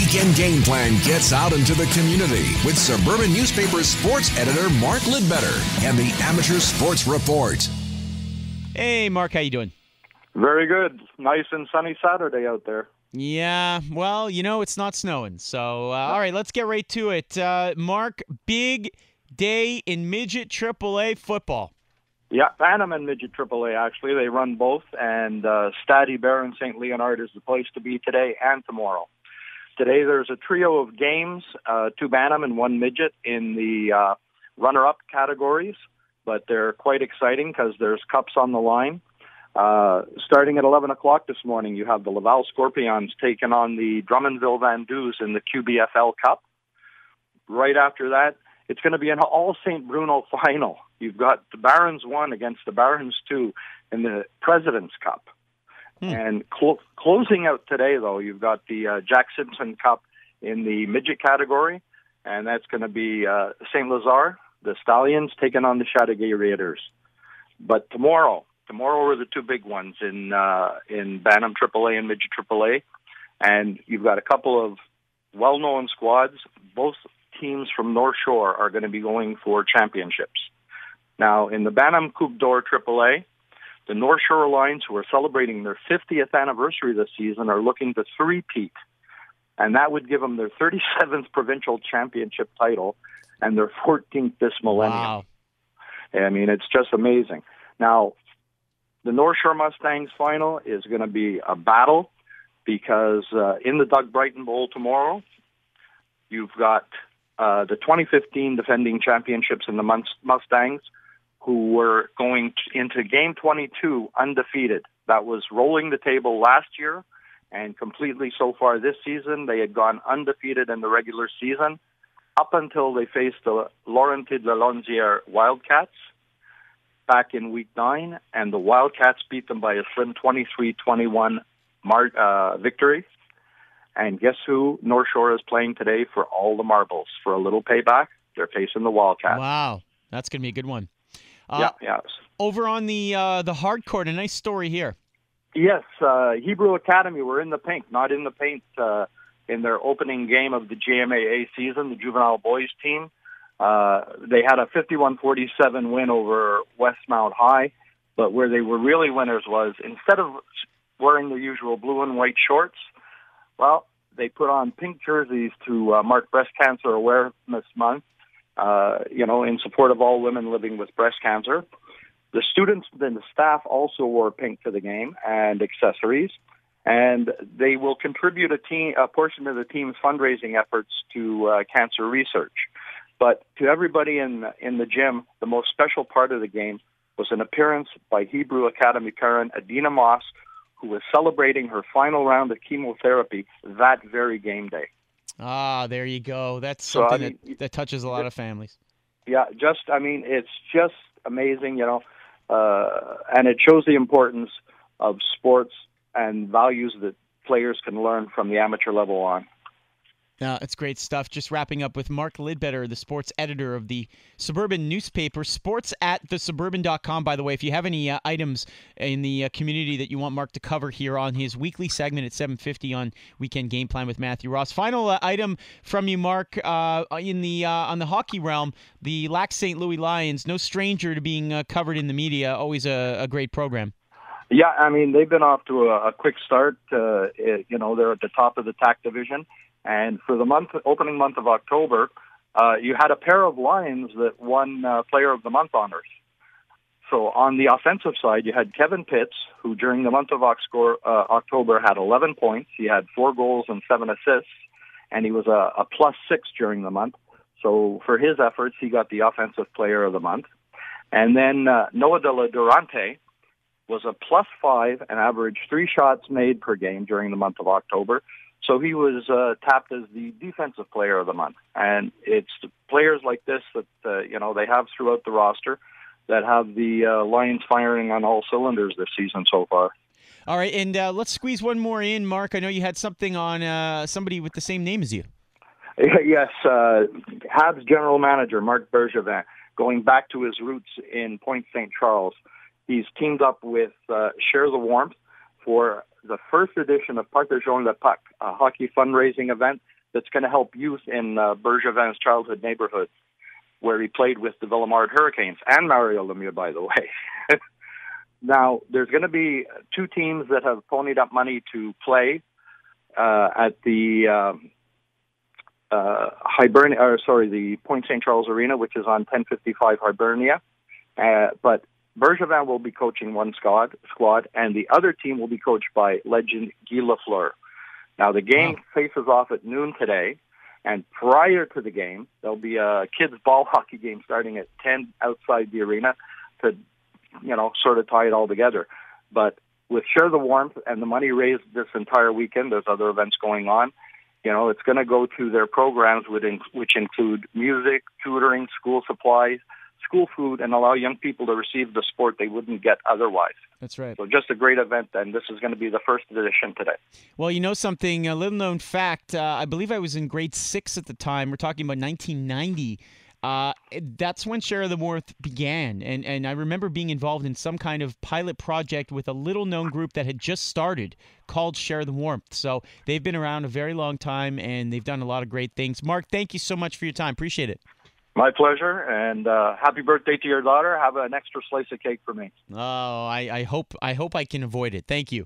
Weekend Game Plan gets out into the community with Suburban newspaper sports editor Mark Lidbetter and the Amateur Sports Report. Hey, Mark, how you doing? Very good. Nice and sunny Saturday out there. Yeah, well, it's not snowing. So, all right, let's get right to it. Mark, big day in Midget AAA football. Yeah, Bantam and Midget AAA, actually. They run both, and Stady Bear in St. Leonard is the place to be today and tomorrow. Today there's a trio of games, 2 Bantam and 1 Midget in the runner-up categories, but they're quite exciting because there's cups on the line. Starting at 11 o'clock this morning, you have the Laval Scorpions taking on the Drummondville Vandoos in the QBFL Cup. Right after that, it's going to be an all-St. Bruno final. You've got the Barons 1 against the Barons 2 in the President's Cup. And closing out today, though, you've got the Jack Simpson Cup in the midget category, and that's going to be St. Lazare, the Stallions, taking on the Chateauguay Raiders. But tomorrow are the 2 big ones in Bantam AAA and Midget AAA, and you've got a couple of well-known squads. Both teams from North Shore are going to be going for championships. Now, in the Bantam Coupe d'Or AAA, the North Shore Lions, who are celebrating their 50th anniversary this season, are looking to three-peat, and that would give them their 37th provincial championship title and their 14th this millennium. Wow. I mean, it's just amazing. Now, the North Shore Mustangs final is going to be a battle because in the Doug Brighton Bowl tomorrow, you've got the 2015 defending championships in the Mustangs, who were going into Game 22 undefeated. That was rolling the table last year, and completely so far this season, they had gone undefeated in the regular season up until they faced the Laurentides-Lalondière Wildcats back in Week 9, and the Wildcats beat them by a slim 23-21 victory. And guess who North Shore is playing today for all the marbles? For a little payback, they're facing the Wildcats. Wow, that's going to be a good one. Yeah. Over on the hard court, a nice story here. Yes, Hebrew Academy were in the pink, not in the paint, in their opening game of the JMAA season, the juvenile boys team. They had a 51-47 win over Westmount High, but where they were really winners was instead of wearing their usual blue and white shorts, well, they put on pink jerseys to mark Breast Cancer Awareness Month, in support of all women living with breast cancer. The students and the staff also wore pink to the game and accessories, and they will contribute a portion of the team's fundraising efforts to cancer research. But to everybody in the gym, the most special part of the game was an appearance by Hebrew Academy parent Adina Moss, who was celebrating her final round of chemotherapy that very game day. Ah, there you go. That's something that touches a lot of families. Yeah, it's just amazing, and it shows the importance of sports and values that players can learn from the amateur level on. It's great stuff. Just wrapping up with Mark Lidbetter, the sports editor of the Suburban newspaper, sports@thesuburban.com. By the way, if you have any items in the community that you want Mark to cover here on his weekly segment at 7:50 on Weekend Game Plan with Matthew Ross. Final item from you, Mark, on the hockey realm, the Lac St. Louis Lions, no stranger to being covered in the media, always a great program. Yeah, they've been off to a quick start. They're at the top of the TAC division. And for the opening month of October, you had a pair of Lions that won Player of the Month honors. So on the offensive side, you had Kevin Pitts, who during the month of October had 11 points. He had 4 goals and 7 assists, and he was a +6 during the month. So for his efforts, he got the Offensive Player of the Month. And then Noah De La Durante was a +5 and averaged 3 shots made per game during the month of October. So he was tapped as the Defensive Player of the Month. And it's players like this that, they have throughout the roster that have the Lions firing on all cylinders this season so far. All right, and let's squeeze one more in, Mark. I know you had something on somebody with the same name as you. Yes, Habs General Manager Marc Bergevin, going back to his roots in Point St. Charles. He's teamed up with Share the Warmth for the first edition of Parc de Jaune Le Puck, a hockey fundraising event that's going to help youth in Bergevin's childhood neighborhood, where he played with the Villemard Hurricanes and Mario Lemieux, by the way. Now, there's going to be two teams that have ponied up money to play at the the Point St. Charles Arena, which is on 1055 Hibernia. But Bergevin will be coaching one squad, and the other team will be coached by legend Guy Lafleur. Now, the game faces off at noon today, and prior to the game, there'll be a kids' ball hockey game starting at 10 outside the arena to, sort of tie it all together. But with Share the Warmth and the money raised this entire weekend, there's other events going on. It's going to go to their programs, which include music, tutoring, school supplies, school food, and allow young people to receive the support they wouldn't get otherwise. That's right. So just a great event, and this is going to be the first edition today. Well, you know something, a little-known fact, I believe I was in grade 6 at the time. We're talking about 1990. That's when Share the Warmth began, and I remember being involved in some kind of pilot project with a little-known group that had just started called Share the Warmth. So they've been around a very long time, and they've done a lot of great things. Mark, thank you so much for your time. Appreciate it. My pleasure, and happy birthday to your daughter. Have an extra slice of cake for me. Oh, I hope I can avoid it. Thank you.